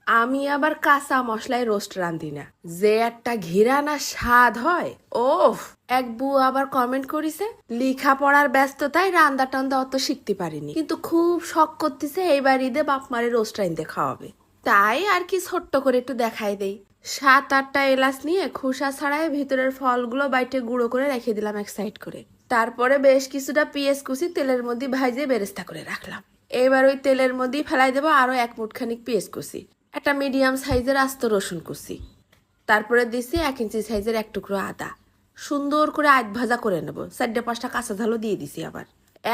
আমি আবার কাঁচা মশলায় রোস্ট রাঁধি না, যে একটা ঘিরান আর স্বাদ হয়। ওফ! এক বউ আবার কমেন্ট করিছে লেখা পড়ার ব্যস্ততায় রান্দা টান্দা অত শিখতে পারিনি, কিন্তু খুব শখ করতেছে এইবার ঈদে বাপ মারে রোস্ট রাঁধতে খাওয়াবে। তাই আর কি ছোট্ট করে একটু দেখাই দেই। 7-8টা এলাচ নিয়ে খোসা ছাড়াই ভিতরের ফলগুলো বাইটে গুঁড়ো করে রেখে দিলাম এক সাইড করে। তারপরে বেশ কিছুটা পেঁয়াজ কুচি তেলের মধ্যে ভাইজে বেরেস্তা করে রাখলাম। এবার ওই তেলের মধ্যেই ফেলাই দেবো আরো 1 মুঠখানিক পেঁয়াজ কুচি, একটা মিডিয়াম সাইজের আস্ত রসুন কুচি, তারপরে দিছি 1 ইঞ্চি সাইজের এক টুকরো আদা। সুন্দর করে আধ ভাজা করে নেব। 4-5টা কাঁচা ঝালও দিয়ে দিছি আবার।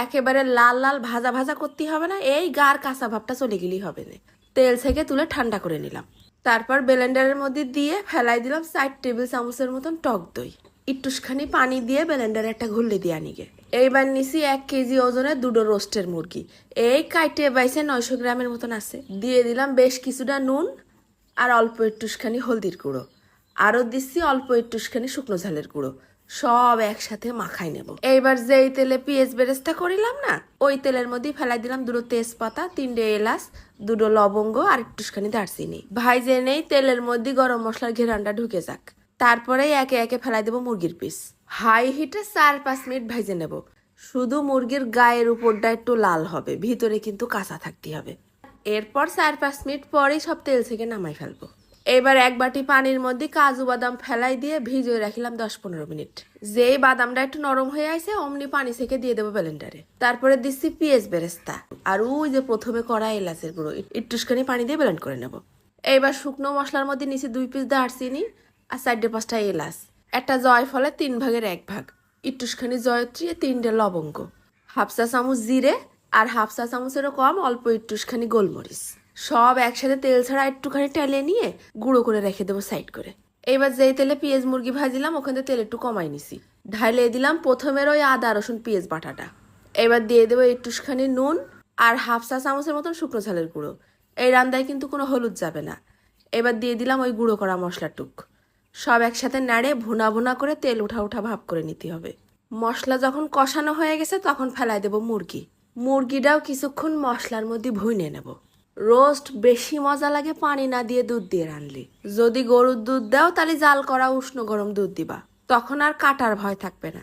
একেবারে লাল লাল ভাজা ভাজা করতে হবে না, এই গার কাঁচা ভাবটা চলে গেলেই হবে না। তেল থেকে তুলে ঠান্ডা করে নিলাম। তারপর ব্লেন্ডারের মধ্যে দিয়ে ফেলাই দিলাম 4 টেবিল চামচের মতন টক দই। একটুখানি পানি দিয়ে ব্লেন্ডারে একটা ঘুরলে দিয়ে আনিগে। এইবার নিছি 1 কেজি ওজনের 2টো রোস্টের মুরগি। এই কাইটে বাইছে 900 গ্রামের মতন আছে। দিয়ে দিলাম বেশ কিছুটা নুন আর অল্প একটুখানি হলদির গুঁড়ো। আরও দিচ্ছি অল্প একটুখানি শুকনো ঝালের গুঁড়ো। সব একসাথে মাখাই নেব। এইবার যেই তেলে পেঁয়াজ বেরেস্তা করিলাম না, ওই তেলের মধ্যে ফেলাই দিলাম 2টো তেজপাতা, 3টে এলাচ, 2টো লবঙ্গ আর একটুখানি দারচিনি। ভাইজে নেই তেলের মধ্যে গরম মশলার ঘেরানটা ঢুকে যাক। তারপরে একে একে ফেলাই দেবো মুরগির পিস। হাই হিটে 4-5 মিনিট ভাইজে নেব। শুধু মুরগির গায়ের উপরটা একটু লাল হবে, ভিতরে কিন্তু কাঁচা থাকতে হবে। এরপর 4-5 মিনিট পরেই সব তেল থেকে নামাই ফেলবো। এবার এক বাটি পানির মধ্যে কাজু বাদাম ফেলাই দিয়ে ভিজিয়ে রাখিলাম 10-15 মিনিট। যেই বাদামটা একটু নরম হয়ে আসে অমনি পানি থেকে দিয়ে দেবো ব্লেন্ডারে। তারপরে দিচ্ছি পেঁয়াজ বেরেস্তা আর ওই যে প্রথমে করা এলাচের গুঁড়ো, একটুখানি পানি দিয়ে ব্লেন্ড করে নেব। এইবার শুকনো মশলার মধ্যে নিচে 2 পিস দারচিনি আর 4-5টা এলাচ, একটা জয়ফলের 3/1 ভাগ, একটুখানি জয়ত্রী, 3টে লবঙ্গ, হাফ চা চামচ জিরে আর হাফ চা চামচেরও কম অল্প একটুখানি গোলমরিচ। সব একসাথে তেল ছাড়া একটুখানি টেলে নিয়ে গুঁড়ো করে রেখে দেবো সাইড করে। এবার যেই তেলে পেঁয়াজ মুরগি ভাজিলাম ওখান থেকে তেল একটু কমাই নিছি। ঢাইলে দিলাম প্রথমের ওই আদা রসুন পেঁয়াজ বাটাটা। এবার দিয়ে দেবো একটুখানি নুন আর হাফ চা চামচের মতন শুকনো ঝালের গুঁড়ো। এই রান্নায় কিন্তু কোনো হলুদ যাবে না। এবার দিয়ে দিলাম ওই গুঁড়ো করা মশলার টুক। সব একসাথে নাড়ে ভুনা ভুনা করে তেল উঠা উঠা ভাব করে নিতে হবে। মশলা যখন কষানো হয়ে গেছে তখন ফেলাই দেবো মুরগি। মুরগিটাও কিছুক্ষণ মশলার মধ্যে ভুনে নেব। রোস্ট বেশি মজা লাগে পানি না দিয়ে দুধ দিয়ে রানলে। যদি গরুর দুধ দাও তাহলে জাল করা উষ্ণ গরম দুধ দিবা, তখন আর কাটার ভয় থাকবে না।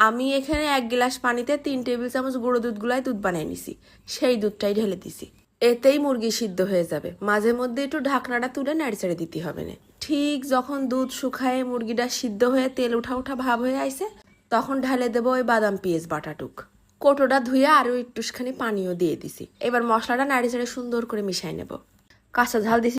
আমি এখানে 1 গ্লাস পানিতে 3 টেবিল চামচ গুঁড়ো দুধগুলাই দুধ বানিয়ে নিছি, সেই দুধটাই ঢেলে দিছি। এতেই মুরগি সিদ্ধ হয়ে যাবে। মাঝে মধ্যে একটু ঢাকনাটা তুলে নেড়েচেড়ে দিতে হবে না। ঠিক যখন দুধ শুকায় মুরগিটা সিদ্ধ হয়ে তেল উঠা উঠা ভাব হয়ে আইছে তখন ঢালে দেবো ওই বাদাম পেঁয়াজ বাটাটুক। কোটোটা ধুয়ে আরও একটুখানি পানিও দিয়ে দিছি। এবার মশলাটা নাড়ি চাড়ে সুন্দর করে মিশাই নেব। কাঁচা ঝাল দিছি।